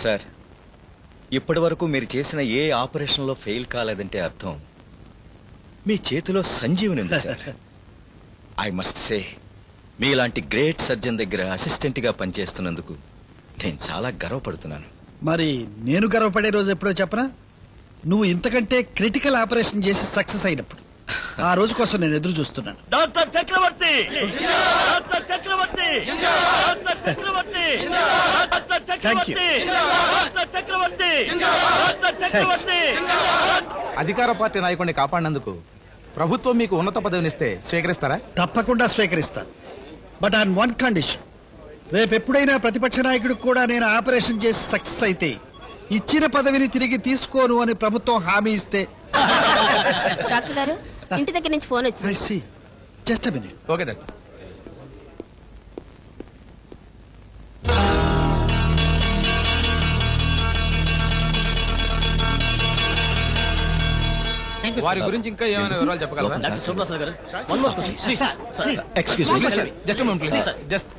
Sir, ఇప్పటి వరకు మీరు చేసిన ఏ ఆపరేషన్లో ఫెయిల్ కాలేదంటే అర్థం మీ చేతిలో సంజీవని ఉంది సార్. ఐ మస్ట్ సే, మీలాంటి గ్రేట్ సర్జన్ దగ్గర అసిస్టెంట్ గా పనిచేస్తున్నందుకు నేను చాలా గర్వపడుతున్నాను. మరి నేను గర్వపడే రోజు ఎప్పుడో చెప్పనా? నువ్వు ఇంతకంటే క్రిటికల్ ఆపరేషన్ చేసి సక్సెస్ అయినప్పుడు. ఆ రోజు కోసం నేను ఎదురు చూస్తున్నాను. డాక్టర్ చక్రవర్తి, డాక్టర్ చక్రవర్తి, డాక్టర్ చక్రవర్తి, డాక్టర్ చక్రవర్తి, డాక్టర్ చక్రవర్తి, డాక్టర్ చక్రవర్తి. అధికార పార్టీ నాయకుడిని కాపాడినందుకు ప్రభుత్వం మీకు ఉన్నత పదవినిస్తే స్వీకరిస్తారా? తప్పకుండా స్వీకరిస్తాను. But on one condition. రేపెప్పుడైనా ప్రతిపక్ష నాయకుడికి కూడా నేను ఆపరేషన్ చేసి సక్సెస్ అయితే ఇచ్చిన పదవిని తిరిగి తీసుకోను అని ప్రభుత్వం హామీ ఇస్తే. డాక్టర్ గారు, ఇంటి దగ్గర నుంచి ఫోన్ వచ్చింది. I see. Just a minute. Okay doctor. వారి గురించి ఇంకా ఏమైనా వివరాలు చెప్పగలరా? డాక్టర్ శివప్రసాద్ గారు, excuse me. Just please. Just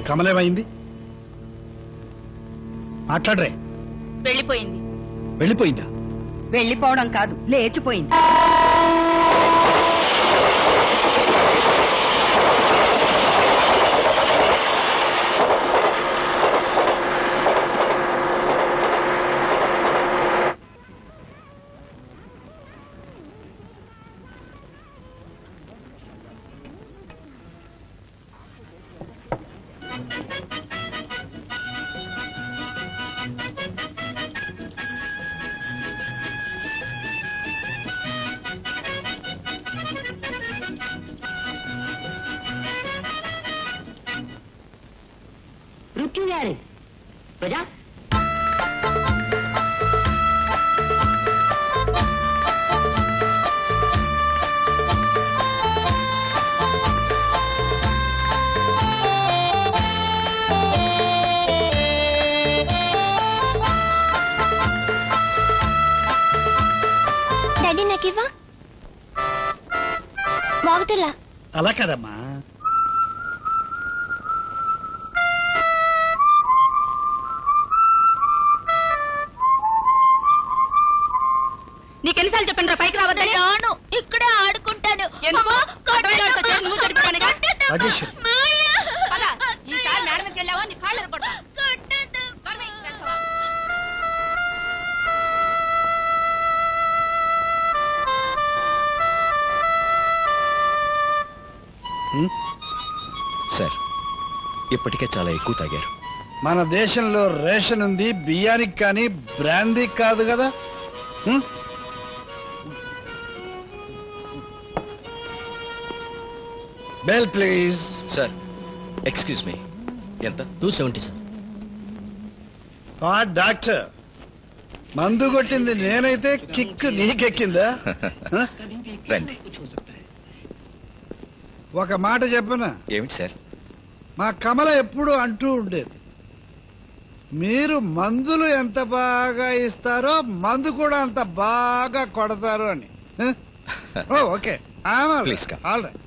కమలేమైంది? మాట్లాడరే. వెళ్ళిపోయింది. వెళ్ళిపోయిందా? వెళ్ళిపోవడం కాదు, లేచిపోయింది. ప్రజా డాడీ నాకివ్వా? బాగుంటులా? అలా కదమ్మా. నీకెన్నిసార్లు చెప్పండి రా పైకి రావద్దని? రాను, ఇక్కడే ఆడుకుంటాను. ఈసారి మేడం మీదకి వెళ్ళావా నీ కాళ్ళు ఎరగొడతా. సార్, ఇప్పటికే చాలా ఎక్కువ తాగారు. మన దేశంలో రేషన్ ఉంది, బియ్యానికి కానీ బ్రాందీ కాదు కదా. Bell please. Sir, excuse me, ఎంత? 270 సార్. డాక్టర్, మందు కొట్టింది నేనైతే కిక్ నీకెక్కిందా? రండి. ఒక మాట చెప్పనా? ఏమిటి సార్? మా కమల ఎప్పుడు అంటూ ఉండేది, మీరు మందులు ఎంత బాగా ఇస్తారో మందు కూడా అంత బాగా కొడతారు అని. Okay, please come. All right.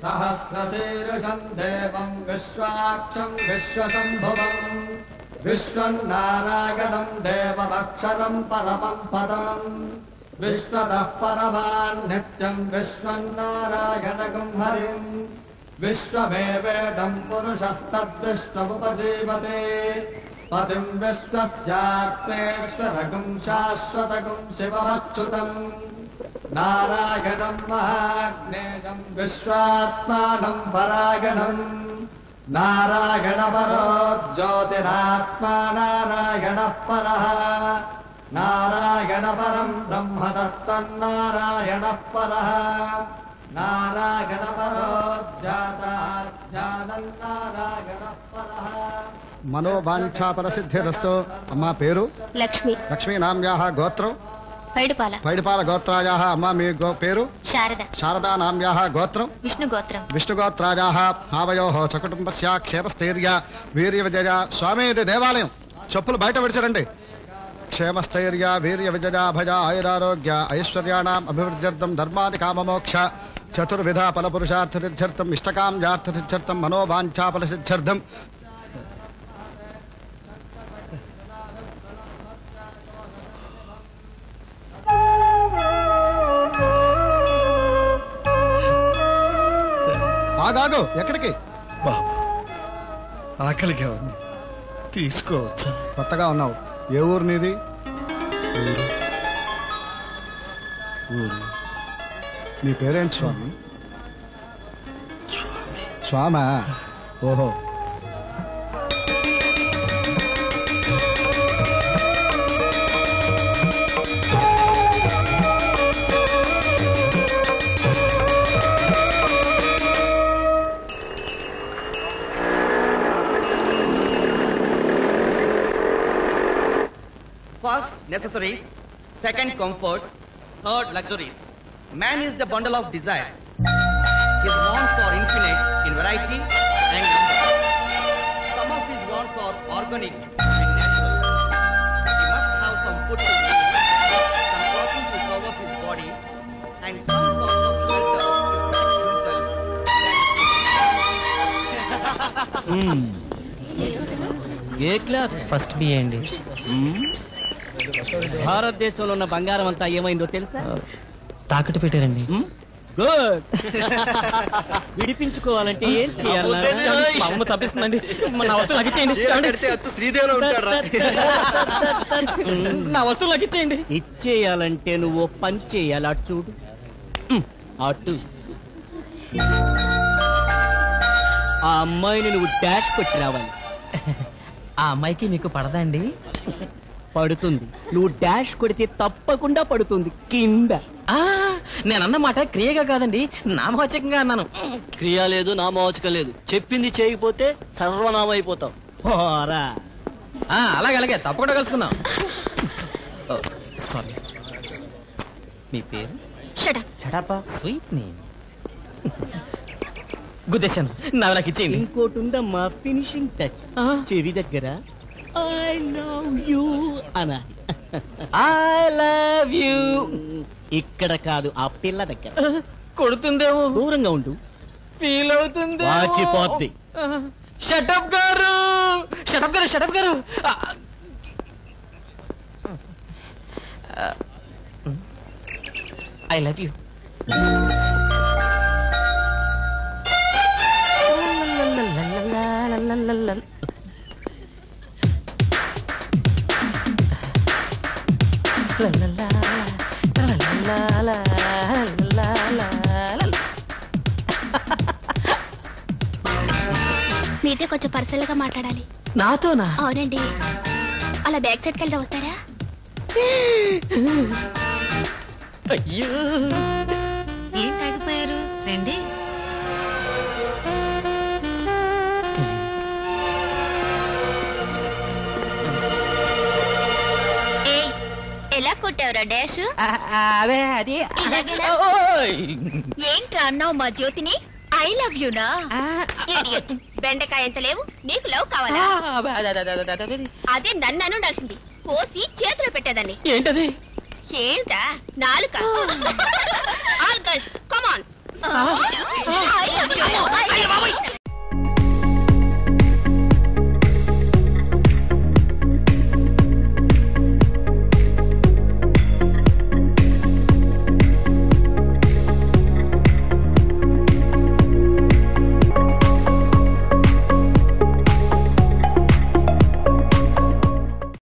सहस्रशीर्षं देवं विश्वाक्षं विश्वसम्भवम् విశ్వన్నారాయణం దేవమక్షరం పరమం పదం విశ్వతః పరమాన్ నిత్యం విశ్వన్నారాయణగం హరిం విశ్వమేవేదం పురుషస్తద్విశ్వముపజీవతే పతిం విశ్వస్యాత్మేశ్వరగం శాశ్వతగం శివమచ్యుతం నారాయణం మహాజ్ఞేయం విశ్వాత్మానం పరాయణం నారాయణ పరో జ్యోతిరాత్మా నారాయణ పరః నారాయణ పరం బ్రహ్మ తత్తన్నారాయణ పరః నారాయణ పరో జ్ఞానం నారాయణ పరః. మనోవాంఛాపరసిద్ధిరస్తో. అమ్మా పేరు? లక్ష్మి. లక్ష్మీనామ్యాః గోత్రం? పైడిపాల. పైడిపాల గోత్రాయాః. అమ్మా మీ పేరు? శారద. శారదానామ్యాః గోత్రం? విష్ణు గోత్రం. విష్ణుగోత్రాయాః. ఆవయోః సకుటుంబస్య క్షేమస్థైర్య వీర్య విజయ. స్వామి ఇది దేవాలయం, చెప్పులు బయట విడిచారండి. క్షేమస్థైర్య వీర్య విజయ భయ ఆయురారోగ్య ఐశ్వర్యాణం అభివృద్ధ్యర్థం ధర్మాది కామమోక్ష చతుర్విధ ఫలపురుషార్థ సిద్ధ్యర్థం ఇష్టకామ్యార్థ సిద్ధ్యర్థం మనోవాంఛాఫల సిద్ధ్యర్థం. ఆగాగు, ఎక్కడికి? బాబు ఆకలిగా ఉంది, తీసుకోవచ్చా? కొత్తగా ఉన్నావు. ఏ ఊరు నీది? ఊరు. నీ పేరేంటి స్వామి? స్వామా? ఓహో. First, necessaries. Second, comforts. Third, luxuries. Man is the bundle of desires. His wants are infinite in variety and number. Some of his wants are organic and natural. He must have some food to eat, some clothing to cover his body, and some sort of shelter ఏ class? First B అండి. భారతదేశంలో ఉన్న బంగారం అంతా ఏమైందో తెలుసా? తాకట్టు పెట్టారండి. గుడ్. విడిపించుకోవాలంటే ఏం చేయాలి? అమ్మ తప్పిస్తుందండి. నా వస్తువు లగిచ్చేయండి. శ్రీదేవిలో ఉంటాడు. నా వస్తువు లగిచ్చేయండి. ఇచ్చేయాలంటే నువ్వు పని చేయాలి. అటు చూడు. అటు ఆ అమ్మాయిని నువ్వు డాష్ కొట్టి రావాలి. ఆ అమ్మాయికి మీకు పడదండి? పడుతుంది. నువ్వు డాష్ కొడితే తప్పకుండా పడుతుంది కింద. నేనన్నమాట క్రియగా కాదండి, నామవాచకంగా అన్నాను. క్రియ లేదు, నామవాచకం లేదు. చెప్పింది చేయకపోతే సర్వనామం అయిపోతావు. పోరా. అలాగే తప్పకుండా కలుసుకుందాం. సారీ. మీ పేరు? షడపా. Sweet name. గుద్దేశాను. నాకు ఇచ్చేయండి. ఇంకోటి ఉందమ్మా, ఫినిషింగ్ టచ్. చెవి దగ్గర ఐ లవ్ యూ అనాలి. I love you. ఇక్కడ కాదు, ఆ పిల్ల దగ్గర. కొడుతుందేమో. దూరంగా ఉండు. ఫీల్ అవుతుంది. వాచిపోద్ది. షటప్ గారు, షటప్ గారు, షటప్ గారు. I love you. మీతో కొంచెం పర్సనల్ గా మాట్లాడాలి. నాతోనా? అవునండి. అలా బ్యాక్ సైడ్కి వెళ్తా వస్తారా? అయ్యో, ఏం తాగిపోయారు? రండి. ఎలా కొట్టావురా డాష్? అదే అది. ఏంట్రా అన్నావు మా జ్యోతిని? ఐ లవ్ యూ నా. ఇడియట్. బెండకాయ ఎంత లేవు, నీకు లవ్ కావాలా? అదే నన్ను ఉండాల్సింది. కోసి చేతిలో పెట్టేదాన్ని. ఏంటది? ఏంటా? నాలుక. All girls come on.